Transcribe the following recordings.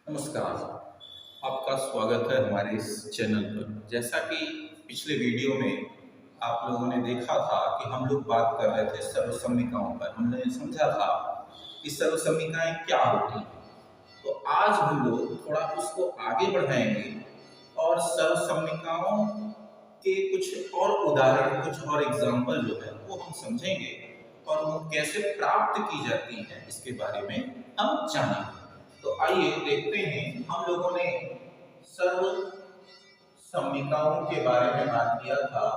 नमस्कार, आपका स्वागत है हमारे इस चैनल पर। जैसा कि पिछले वीडियो में आप लोगों ने देखा था कि हम लोग बात कर रहे थे सर्वसम्मिकाओं पर। हमने समझा था कि सर्वसम्मिकाएं क्या होती हैं। तो आज हम लोग थोड़ा उसको आगे बढ़ाएंगे और सर्वसम्मिकाओं के कुछ और उदाहरण, कुछ और एग्जाम्पल जो है वो हम समझेंगे और वो कैसे प्राप्त की जाती हैं इसके बारे में हम जानेंगे। तो आइए देखते हैं, हम लोगों ने सर्व सम्मिकाओं के बारे में बात किया था।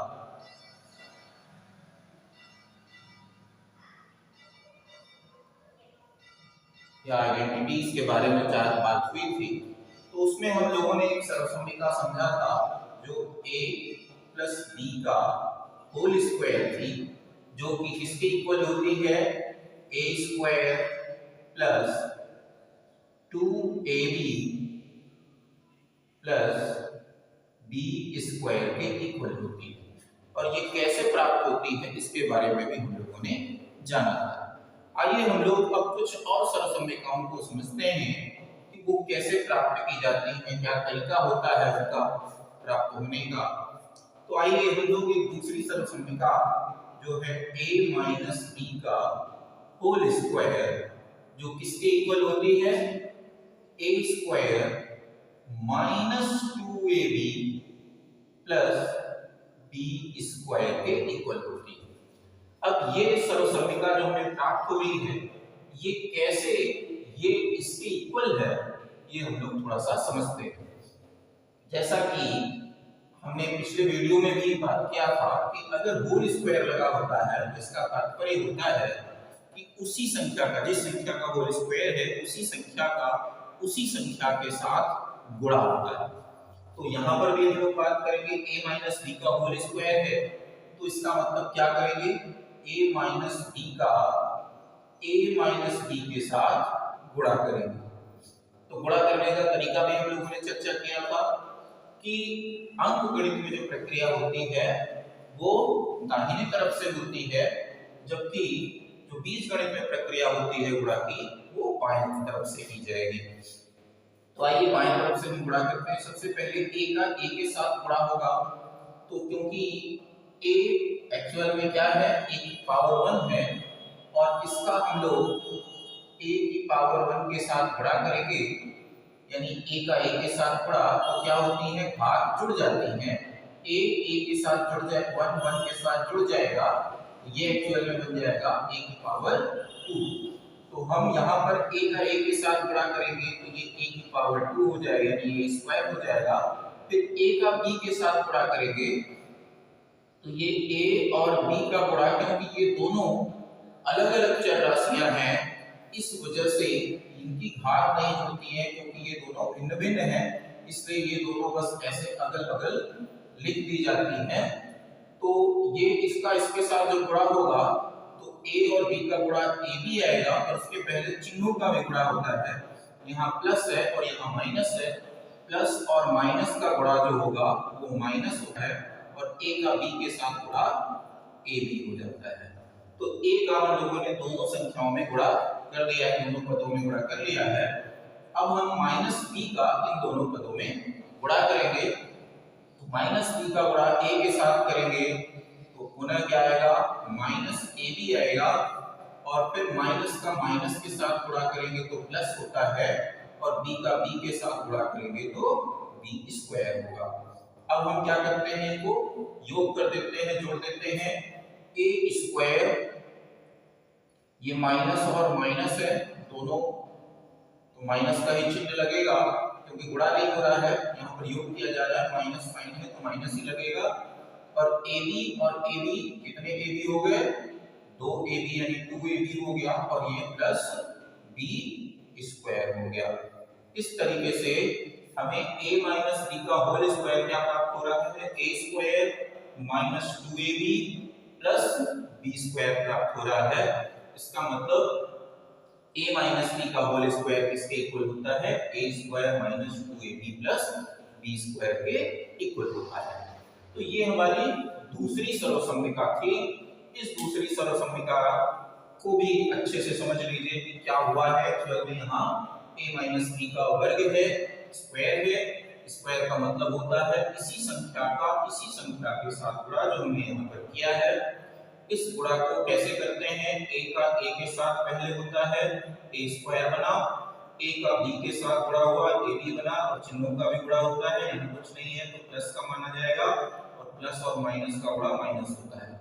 या आइडेंटिटीज के बारे में बात हुई थी। तो उसमें हम लोगों ने एक सर्वसम्मिका समझा था जो a प्लस बी का होल स्क्वायर थी, जो कि किसके इक्वल होती है, a square plus 2ab plus b square के इक्वल होती है। और ये कैसे प्राप्त होती है इसके बारे में भी हम लोगों ने जाना था। आइए हम लोग अब कुछ और सर्वसम्मिकाओं को समझते हैं कि वो कैसे प्राप्त की जाती हैं, क्या तरीका होता है उनका प्राप्त होने का। तो आइए हम लोग एक दूसरी सर्वसम्मिका जो है a माइनस बी का होल स्क्वायर, जो किसके इक्वल होती है, a square minus 2ab plus b square के इक्वल होती है। अब ये सर्वसम्मिका जो हमें प्राप्त हुई है, ये कैसे ये इसके इक्वल है, ये हम लोग थोड़ा सा समझते हैं। जैसा कि हमने पिछले वीडियो में भी बात किया था कि अगर होल स्क्वायर लगा होता है, जिसका तात्पर्य होता है कि उसी संख्या का, जिस संख्या का होल स्क्वायर है उसी संख्या का उसी संख्या के साथ गुणा होता है। तो यहाँ पर भी हम लोग बात करेंगे a माइनस बी का होल स्क्वायर है, तो इसका मतलब क्या करेंगे, a माइनस बी का a माइनस बी के साथ गुणा करेंगे। तो गुणा करने का तरीका भी हम लोगों ने चर्चा किया था कि अंकगणित में जो प्रक्रिया होती है वो दाहिने तरफ से होती है, जबकि जो बीजगणित में प्रक्रिया होती है गुणा की, वो बाएं तरफ से की जाएगी। तो आइए बाएं तरफ से हम गुणा करते हैं। सबसे पहले a का a के साथ गुणा होगा, तो क्योंकि a एक्चुअल में क्या है, a की पावर 1 है, और इसका हम लोग a की पावर 1 के साथ गुणा करेंगे, यानी a का a के साथ गुणा, तो क्या होती है, भाग जुड़ जाती हैं। a के साथ जुड़ जाए, 1 1 के साथ जुड़ जाएगा, ये एक्चुअल में बन जाएगा a की पावर 2। तो हम यहाँ पर a का a के साथ गुणा करेंगे तो ये a की पावर 2 हो जाएगा, यानी a स्क्वायर हो जाएगा। फिर a का b के साथ गुणा करेंगे तो ये a और b का गुणा, क्योंकि ये दोनों अलग अलग चर राशियां हैं, इस वजह से इनकी घात नहीं होती है, क्योंकि ये दोनों भिन्न भिन्न हैं, इसलिए ये दोनों बस ऐसे अगल बगल लिख दी जाती हैं। तो ये इसका इसके साथ जो गुणा होगा तो a और b का गुणा a भी आएगा, और उसके पहले चिन्हों का भी गुणा होता है। यहाँ प्लस है और यहाँ माइनस है, प्लस और माइनस का गुणा जो होगा वो माइनस होता है, और a का b के साथ गुणा a भी हो जाता है। तो a का हम लोगों ने दोनों संख्याओं में गुणा कर लिया है, दोनों पदों में गुणा कर लिया है। अब हम माइनस b का इन दोनों पदों में गुणा करेंगे, तो माइनस b का गुणा a के साथ करेंगे तो पुनः क्या आएगा, माइनस a भी आएगा, और फिर माइनस का माइनस के साथ गुणा करेंगे तो प्लस होता है, और b का b के साथ गुणा करेंगे तो b स्क्वायर होगा। अब हम क्या करते हैं, इनको योग कर देते हैं, जोड़ देते हैं। a स्क्वायर, ये माइनस और माइनस है दोनों, तो माइनस का ही चिन्ह लगेगा क्योंकि गुणा नहीं हो रहा है, यहाँ पर योग किया जा रहा है, माइनस साइन है तो माइनस ही लगेगा। और ab और ab, कितने ab हो गए, 2ab यानी 2ab हो गया, और ये प्लस b स्क्वायर हो गया। इस तरीके से हमें a माइनस b का होल स्क्वायर क्या प्राप्त हो रहा है, a square minus 2ab plus b square प्राप्त हो रहा है। इसका मतलब a माइनस b का होल स्क्वायर किसके इक्वल होता है, a square minus 2ab plus b square के इक्वल होता है। तो ये हमारी दूसरी सर्वसम्मिका थी। इस दूसरी सर्वसम्मिका को भी अच्छे से समझ लीजिए कि क्या हुआ है। एक्चुअल में यहाँ a माइनस b का वर्ग है, स्क्वायर है। स्क्वायर का मतलब होता है इसी संख्या का इसी संख्या के साथ गुणा, जो हमने यहाँ पर किया है। इस गुणा को कैसे करते हैं? a का a के साथ पहले होता है a स्क्वायर बना, a का b के साथ गुणा हुआ ab बना, और चिन्हों का भी गुणा होता है। यहाँ कुछ नहीं है तो प्लस का माना जाएगा, और प्लस और माइनस का गुणा माइनस होता है।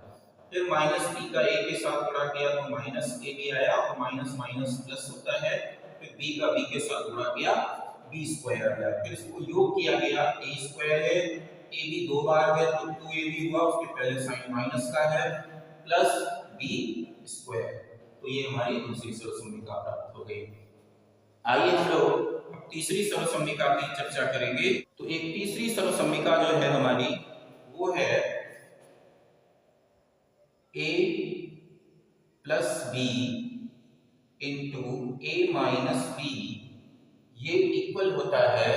फिर माइनस b का a के साथ गुणा किया तो माइनस ab आया, और माइनस माइनस प्लस होता है। फिर b का b के साथ गुणा किया, b स्क्वायर आ गया। फिर इसको योग किया गया, a स्क्वायर है, ab दो बार है तो 2ab हुआ, उसके पहले साइन माइनस का है, प्लस b स्क्वायर। तो ये हमारी दूसरी सर्वसम्मिका प्राप्त हो गई। आइए हम लोग अब तीसरी सर्वसम्मिका की चर्चा करेंगे। तो एक तीसरी सर्वसम्मिका जो है हमारी, वो है a plus b into a minus b, ये इक्वल होता है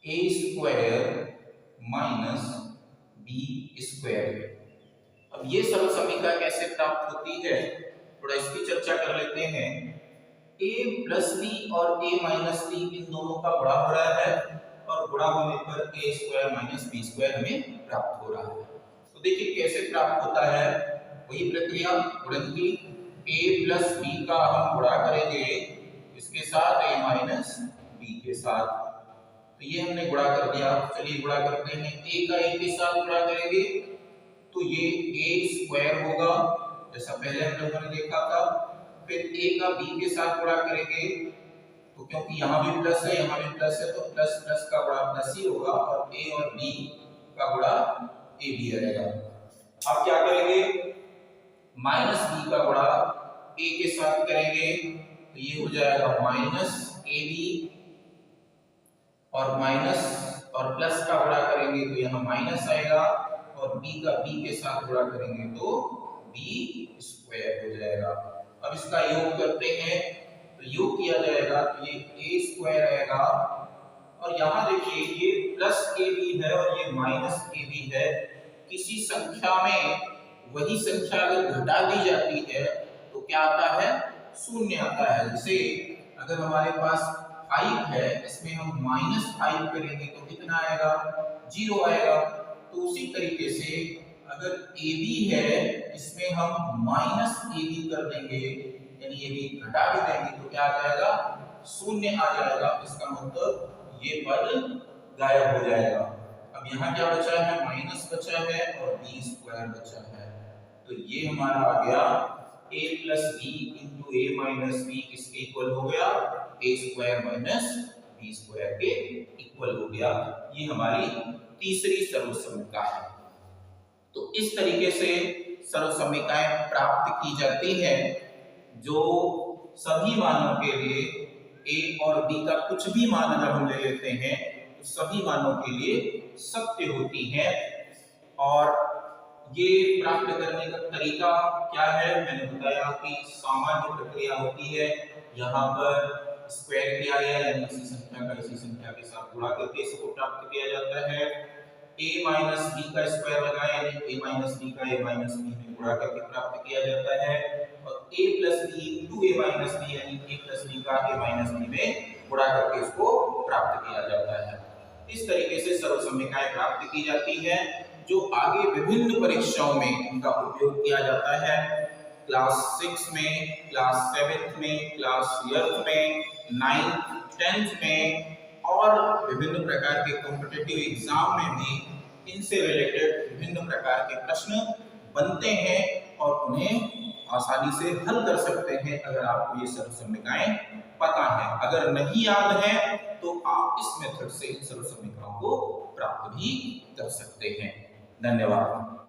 a square minus b square. अब ये सर्वसम्मिका कैसे प्राप्त होती है, थोड़ा इसकी चर्चा कर लेते हैं। a प्लस b और a माइनस b इन दोनों का गुणा हो रहा है, और गुणा होने पर a square minus b square हमें प्राप्त हो रहा है। तो देखिए कैसे प्राप्त होता है, वही प्रक्रिया गुणन की। a प्लस b का हम गुणा करेंगे इसके साथ a माइनस b के साथ, तो ये हमने गुणा कर दिया। चलिए गुणा करते हैं, a का a के साथ गुणा करेंगे तो ये a स्क्वायर होगा, जैसा पहले हम लोगों ने देखा था। फिर a का b के साथ गुणा करेंगे तो क्योंकि यहाँ भी प्लस है यहाँ भी प्लस है, तो प्लस प्लस का गुणा प्लस ही होगा, और a और b का गुणा a भी रहेगा। अब क्या करेंगे, माइनस b का गुणा a के साथ करेंगे तो ये हो जाएगा माइनस ab, और माइनस और प्लस का गुणा करेंगे तो यहाँ माइनस आएगा, और b का b के साथ गुणा करेंगे तो b स्क्वायर हो जाएगा। अब इसका योग करते हैं तो योग किया जाएगा तो ये a स्क्वायर आएगा, और यहाँ देखिए ये प्लस ab है और ये माइनस ab है। किसी संख्या में वही संख्या अगर घटा दी जाती है तो क्या आता है, शून्य आता है। जैसे अगर हमारे पास 5 है, इसमें हम -5 करेंगे तो कितना आएगा, 0 आएगा। तो उसी तरीके से अगर AB है, इसमें हम -AB कर देंगे, यानी AB घटा भी देंगे तो क्या आ जाएगा, शून्य आ जाएगा। इसका मतलब ये पद गायब हो जाएगा। अब यहाँ क्या बचा है, माइनस बचा है और b स्क्वायर बचा है। तो ये हमारा आ गया a plus b into a minus b किसके इक्वल हो गया, a square minus b square के इक्वल हो गया। ये हमारी तीसरी सर्वसम्मिका है। तो इस तरीके से सर्वसम्मिकाएं प्राप्त की जाती हैं, जो सभी मानों के लिए a और b का कुछ भी मान अगर हम ले लेते हैं तो सभी मानों के लिए सत्य होती है। और ये प्राप्त करने का तरीका क्या है, मैंने बताया कि सामान्य प्रक्रिया होती है। यहाँ पर स्क्वायर किया गया, यानी इसी संख्या का इसी संख्या के साथ गुणा करके इसको प्राप्त किया जाता है। a माइनस b का स्क्वायर लगाया, यानी a माइनस b का a माइनस b में गुणा करके प्राप्त किया जाता है। और a plus b into a minus b, यानी a प्लस b का a माइनस b में गुणा करके इसको प्राप्त किया जाता है। इस तरीके से सर्वसम्मिकाएं प्राप्त की जाती हैं, जो आगे विभिन्न परीक्षाओं में इनका उपयोग किया जाता है। क्लास 6 में, क्लास 7 में, क्लास 11 में, 9th 10th में, और विभिन्न प्रकार के कॉम्पिटिटिव एग्जाम में भी इनसे रिलेटेड विभिन्न प्रकार के प्रश्न बनते हैं, और उन्हें आसानी से हल कर सकते हैं अगर आपको ये सर्वसम्मिकाएं पता है। अगर नहीं याद है तो आप इस मेथड से इन सर्वसम्मिकाओं को प्राप्त भी कर सकते हैं। धन्यवाद।